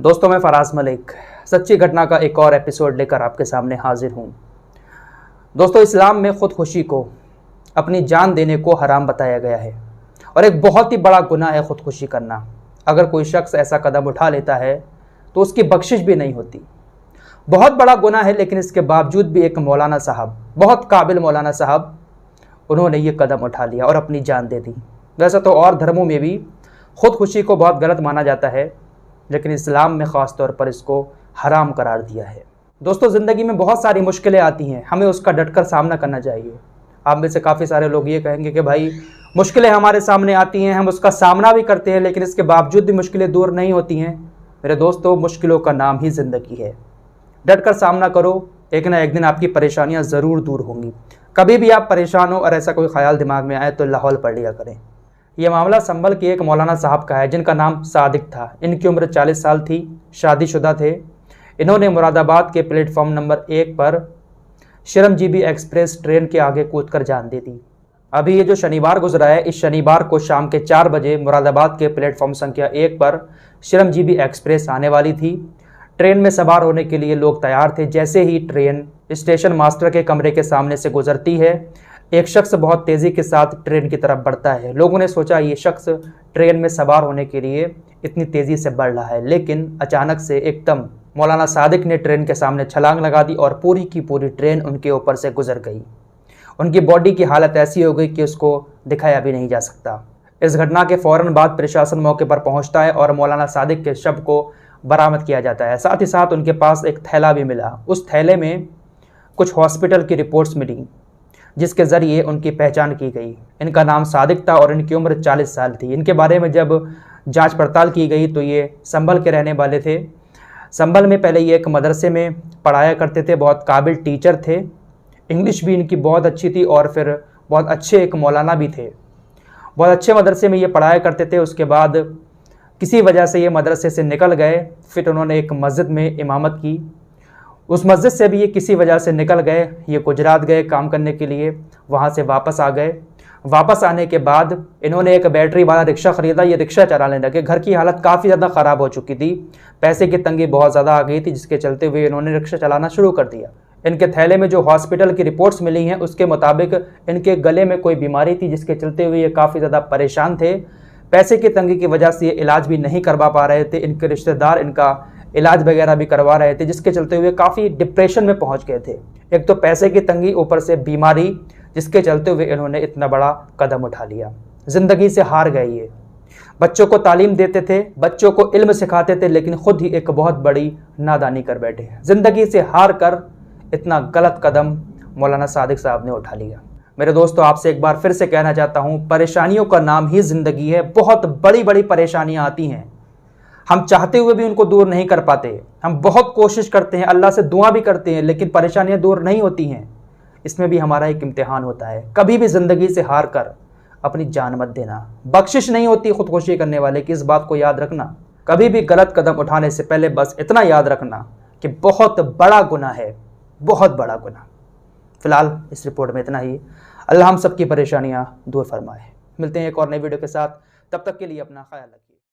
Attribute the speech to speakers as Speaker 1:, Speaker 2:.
Speaker 1: दोस्तों, मैं फराज मलिक सच्ची घटना का एक और एपिसोड लेकर आपके सामने हाजिर हूँ। दोस्तों, इस्लाम में खुदकुशी को अपनी जान देने को हराम बताया गया है और एक बहुत ही बड़ा गुनाह है खुदकुशी करना। अगर कोई शख्स ऐसा कदम उठा लेता है तो उसकी बख्शिश भी नहीं होती। बहुत बड़ा गुनाह है, लेकिन इसके बावजूद भी एक मौलाना साहब, बहुत काबिल मौलाना साहब, उन्होंने ये कदम उठा लिया और अपनी जान दे दी। वैसे तो और धर्मों में भी खुदकुशी को बहुत गलत माना जाता है, लेकिन इस्लाम में ख़ास तौर पर इसको हराम करार दिया है। दोस्तों, ज़िंदगी में बहुत सारी मुश्किलें आती हैं, हमें उसका डटकर सामना करना चाहिए। आप में से काफ़ी सारे लोग ये कहेंगे कि भाई मुश्किलें हमारे सामने आती हैं, हम उसका सामना भी करते हैं, लेकिन इसके बावजूद भी मुश्किलें दूर नहीं होती हैं। मेरे दोस्तों, मुश्किलों का नाम ही ज़िंदगी है। डटकर सामना करो, एक ना एक दिन आपकी परेशानियाँ ज़रूर दूर होंगी। कभी भी आप परेशान हो और ऐसा कोई ख्याल दिमाग में आए तो लाहौल पढ़ लिया करें। यह मामला संभल के एक मौलाना साहब का है जिनका नाम सादिक था। इनकी उम्र 40 साल थी, शादीशुदा थे। इन्होंने मुरादाबाद के प्लेटफॉर्म नंबर 1 पर श्रमजीवी एक्सप्रेस ट्रेन के आगे कूदकर जान दे दी। अभी ये जो शनिवार गुजरा है, इस शनिवार को शाम के 4 बजे मुरादाबाद के प्लेटफॉर्म संख्या 1 पर श्रमजीवी एक्सप्रेस आने वाली थी। ट्रेन में सवार होने के लिए लोग तैयार थे। जैसे ही ट्रेन स्टेशन मास्टर के कमरे के सामने से गुजरती है, एक शख्स बहुत तेज़ी के साथ ट्रेन की तरफ बढ़ता है। लोगों ने सोचा ये शख्स ट्रेन में सवार होने के लिए इतनी तेज़ी से बढ़ रहा है, लेकिन अचानक से एकदम मौलाना सादिक ने ट्रेन के सामने छलांग लगा दी और पूरी की पूरी ट्रेन उनके ऊपर से गुजर गई। उनकी बॉडी की हालत ऐसी हो गई कि उसको दिखाया भी नहीं जा सकता। इस घटना के फ़ौरन बाद प्रशासन मौके पर पहुंचता है और मौलाना सादिक के शव को बरामद किया जाता है। साथ ही साथ उनके पास एक थैला भी मिला। उस थैले में कुछ हॉस्पिटल की रिपोर्ट्स मिली जिसके ज़रिए उनकी पहचान की गई। इनका नाम सादिक था और इनकी उम्र 40 साल थी। इनके बारे में जब जांच पड़ताल की गई तो ये संभल के रहने वाले थे। संभल में पहले ये एक मदरसे में पढ़ाया करते थे, बहुत काबिल टीचर थे। इंग्लिश भी इनकी बहुत अच्छी थी और फिर बहुत अच्छे एक मौलाना भी थे। बहुत अच्छे मदरसे में ये पढ़ाया करते थे। उसके बाद किसी वजह से ये मदरसे से निकल गए। फिर उन्होंने एक मस्जिद में इमामत की। उस मस्जिद से भी ये किसी वजह से निकल गए। ये गुजरात गए काम करने के लिए, वहाँ से वापस आ गए। वापस आने के बाद इन्होंने एक बैटरी वाला रिक्शा ख़रीदा। ये रिक्शा चलाने लगे। घर की हालत काफ़ी ज़्यादा ख़राब हो चुकी थी, पैसे की तंगी बहुत ज़्यादा आ गई थी, जिसके चलते हुए इन्होंने रिक्शा चलाना शुरू कर दिया। इनके थैले में जो हॉस्पिटल की रिपोर्ट्स मिली हैं उसके मुताबिक इनके गले में कोई बीमारी थी, जिसके चलते हुए ये काफ़ी ज़्यादा परेशान थे। पैसे की तंगी की वजह से ये इलाज भी नहीं करवा पा रहे थे। इनके रिश्तेदार इनका इलाज वगैरह भी करवा रहे थे, जिसके चलते हुए काफ़ी डिप्रेशन में पहुंच गए थे। एक तो पैसे की तंगी, ऊपर से बीमारी, जिसके चलते हुए इन्होंने इतना बड़ा कदम उठा लिया। ज़िंदगी से हार गए ये। बच्चों को तालीम देते थे, बच्चों को इल्म सिखाते थे, लेकिन खुद ही एक बहुत बड़ी नादानी कर बैठे। ज़िंदगी से हार कर इतना गलत कदम मौलाना सादिक साहब ने उठा लिया। मेरे दोस्तों, आपसे एक बार फिर से कहना चाहता हूँ, परेशानियों का नाम ही ज़िंदगी है। बहुत बड़ी बड़ी परेशानियाँ आती हैं, हम चाहते हुए भी उनको दूर नहीं कर पाते। हम बहुत कोशिश करते हैं, अल्लाह से दुआ भी करते हैं, लेकिन परेशानियां दूर नहीं होती हैं। इसमें भी हमारा एक इम्तिहान होता है। कभी भी ज़िंदगी से हार कर अपनी जान मत देना। बख्शिश नहीं होती खुदकुशी करने वाले की, इस बात को याद रखना। कभी भी गलत कदम उठाने से पहले बस इतना याद रखना कि बहुत बड़ा गुनाह है, बहुत बड़ा गुनाह। फिलहाल इस रिपोर्ट में इतना ही। अल्लाह हम सबकी परेशानियाँ दूर फरमाए। मिलते हैं एक और नई वीडियो के साथ, तब तक के लिए अपना ख्याल रखिए।